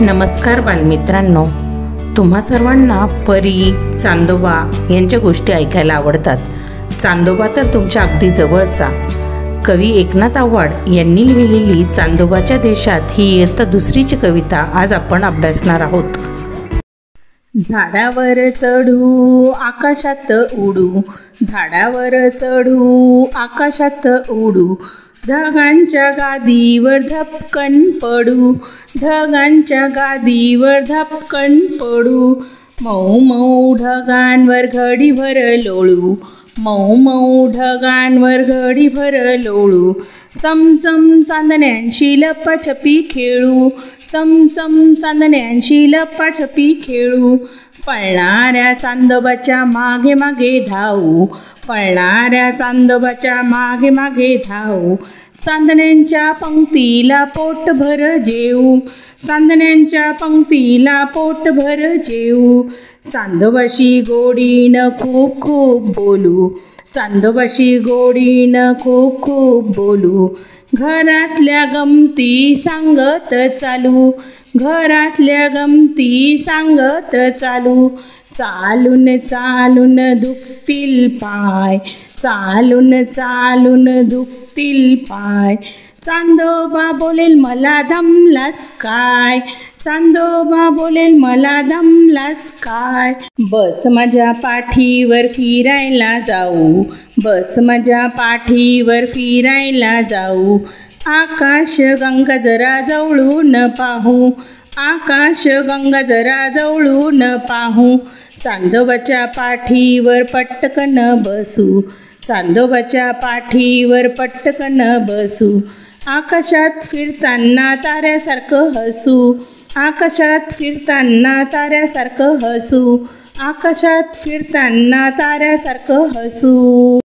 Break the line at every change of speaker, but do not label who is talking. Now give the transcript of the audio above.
नमस्कार बालमित्रांनो, तुम्हा सर्वांना परी, चांदोबा यांच्या गोष्टी ऐकायला आवडतात। चांदोबा तर तुमच्या अगदी जवळचा। कवी एकनाथ आव्हाड यांनी लिहिलेली चांदोबाच्या देशात ही इयत्ता दुसरीची कविता आज आपण अभ्यासणार आहोत। झाडावर चढू आकाशात उडू, झाडावर चढू आकाशात उडू, ढगांच्या गादीवर धपकन पडू, ढगांच्या गादीवर धपकन पडू, मऊ मऊ ढगांवर घडीभर लोळू, मऊ मऊ ढगांवर घडीभर लोळू, चमचम चांदण्यांशी लपाछपी खेळू, चमचम चांदण्यांशी लपाछपी खेळू, पळणाऱ्या चांदोबाच्या मागे मागे धावू, पळणाऱ्या चांदोबाच्या मागे मागे धावू, चांदण्यांच्या पंक्तीला पोटभर जेवू, चांदण्यांच्या पंक्तीला पोटभर जेवू, चांदोबाशी गोडीनं खूप खूप बोलू, चांदोबाशी गोडीनं खूप खूप बोलू, घरातल्या गमती सांगत चालू, घरातल्या गमती सांगत चालू, चालून चालून दुखतील पाय, चालून चालून दुखतील पाय, चांदोबा बोलेल मला दमलास काय, चांदोबा बोलेल मला दमलास काय, बस माझ्या पाठीवर फिरायला जाऊ, बस माझ्या पाठीवर फिरायला जाऊ, आकाश गंगा जरा जवळून पाहू, आकाश गंगा जरा जवळून पाहू, चांदोबाच्या पाठीवर पटकन बसू, चांदोबाच्या पाठीवर पटकन बसू, आकाशात फिरताना ताऱ्यासारखं हसू, आकाशात फिरताना ताऱ्यासारखं हसू, आकाशात फिरताना ताऱ्यासारखं हसू।